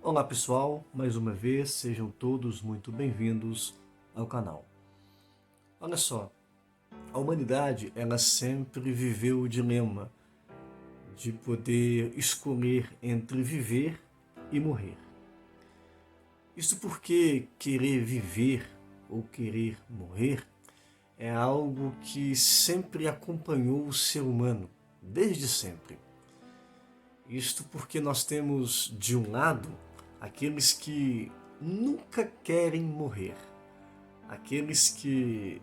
Olá pessoal, mais uma vez sejam todos muito bem-vindos ao canal. Olha só, a humanidade ela sempre viveu o dilema de poder escolher entre viver e morrer. Isso porque querer viver ou querer morrer é algo que sempre acompanhou o ser humano, desde sempre. Isto porque nós temos, de um lado, aqueles que nunca querem morrer, aqueles que,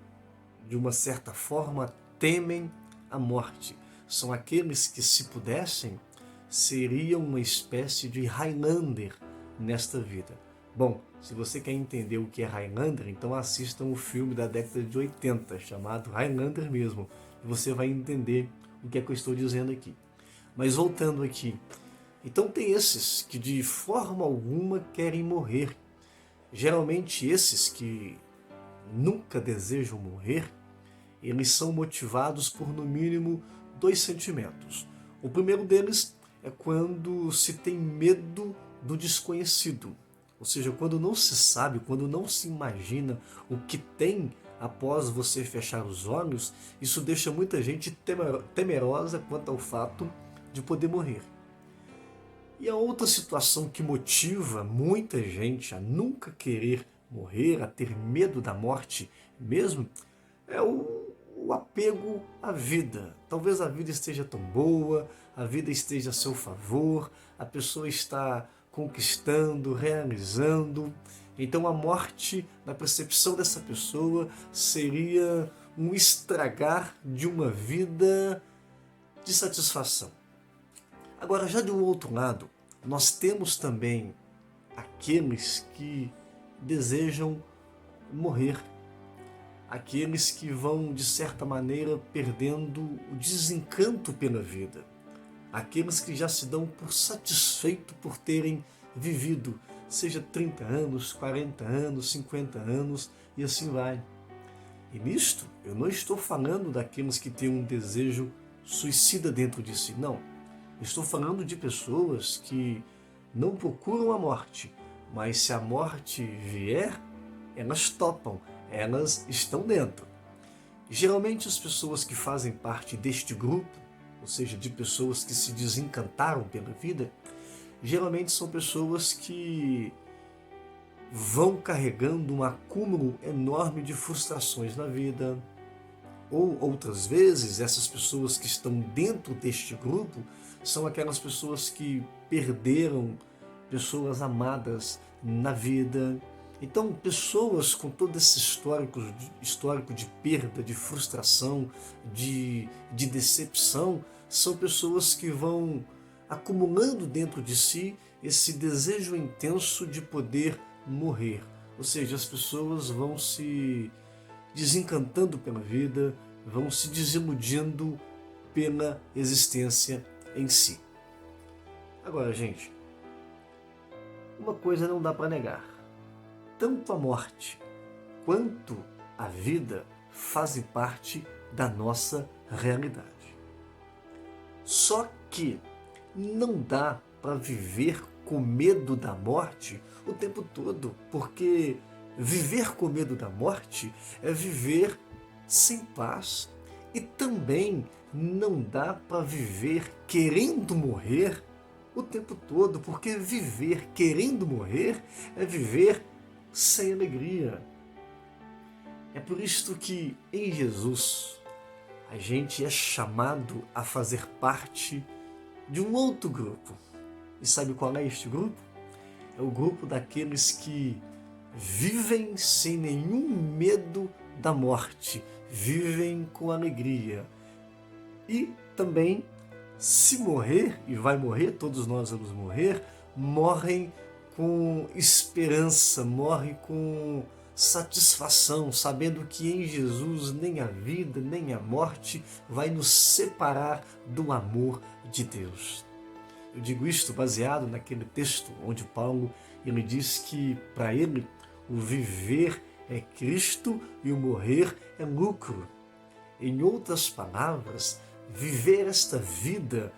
de uma certa forma, temem a morte. São aqueles que, se pudessem, seriam uma espécie de Highlander nesta vida. Bom, se você quer entender o que é Highlander, então assistam o filme da década de 80, chamado Highlander mesmo, e você vai entender o que é que eu estou dizendo aqui. Mas voltando aqui, então tem esses que de forma alguma querem morrer. Geralmente esses que nunca desejam morrer, eles são motivados por no mínimo dois sentimentos. O primeiro deles é quando se tem medo do desconhecido. Ou seja, quando não se sabe, quando não se imagina o que tem após você fechar os olhos, isso deixa muita gente temerosa quanto ao fato de poder morrer. E a outra situação que motiva muita gente a nunca querer morrer, a ter medo da morte mesmo, é o apego à vida. Talvez a vida esteja tão boa, a vida esteja a seu favor, a pessoa está conquistando, realizando. Então a morte, na percepção dessa pessoa, seria um estragar de uma vida de satisfação. Agora, já de um outro lado, nós temos também aqueles que desejam morrer, aqueles que vão, de certa maneira, perdendo o desencanto pela vida, aqueles que já se dão por satisfeito por terem vivido, seja 30 anos, 40 anos, 50 anos e assim vai. E nisto, eu não estou falando daqueles que têm um desejo suicida dentro de si, não. Estou falando de pessoas que não procuram a morte, mas se a morte vier, elas topam, elas estão dentro. Geralmente as pessoas que fazem parte deste grupo, ou seja, de pessoas que se desencantaram pela vida, geralmente são pessoas que vão carregando um acúmulo enorme de frustrações na vida. Ou outras vezes, essas pessoas que estão dentro deste grupo são aquelas pessoas que perderam pessoas amadas na vida. Então, pessoas com todo esse histórico de perda, de frustração, de decepção, são pessoas que vão acumulando dentro de si esse desejo intenso de poder morrer. Ou seja, as pessoas vão se desencantando pela vida, vão se desiludindo pela existência em si. Agora, gente, uma coisa não dá para negar. Tanto a morte quanto a vida fazem parte da nossa realidade. Só que não dá para viver com medo da morte o tempo todo, porque viver com medo da morte é viver sem paz. E também não dá para viver querendo morrer o tempo todo, porque viver querendo morrer é viver sem alegria. É por isto que em Jesus a gente é chamado a fazer parte de um outro grupo. E sabe qual é este grupo? É o grupo daqueles que vivem sem nenhum medo da morte, vivem com alegria. E também, se morrer, e vai morrer, todos nós vamos morrer, morrem com esperança, morrem com satisfação, sabendo que em Jesus nem a vida, nem a morte vai nos separar do amor de Deus. Eu digo isto baseado naquele texto onde Paulo ele diz que para ele o viver é Cristo e o morrer é lucro. Em outras palavras, viver esta vida,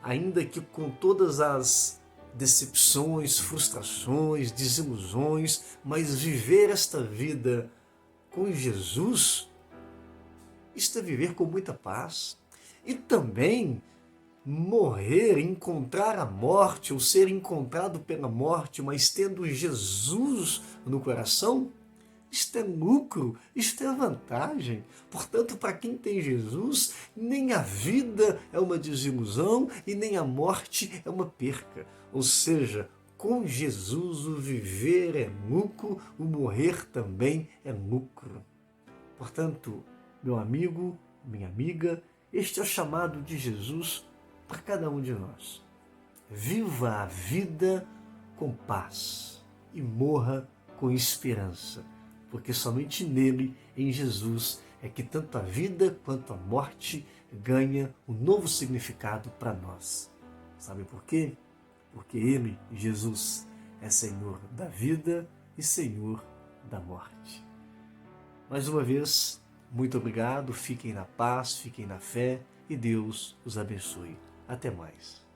ainda que com todas as decepções, frustrações, desilusões, mas viver esta vida com Jesus, isto é viver com muita paz. E também morrer, encontrar a morte, ou ser encontrado pela morte, mas tendo Jesus no coração, isto é lucro, isto é vantagem. Portanto, para quem tem Jesus, nem a vida é uma desilusão e nem a morte é uma perca. Ou seja, com Jesus o viver é lucro, o morrer também é lucro. Portanto, meu amigo, minha amiga, este é o chamado de Jesus para cada um de nós. Viva a vida com paz e morra com esperança, porque somente nele, em Jesus, é que tanto a vida quanto a morte ganha um novo significado para nós. Sabe por quê? Porque ele, Jesus, é Senhor da vida e Senhor da morte. Mais uma vez, muito obrigado, fiquem na paz, fiquem na fé e Deus os abençoe. Até mais.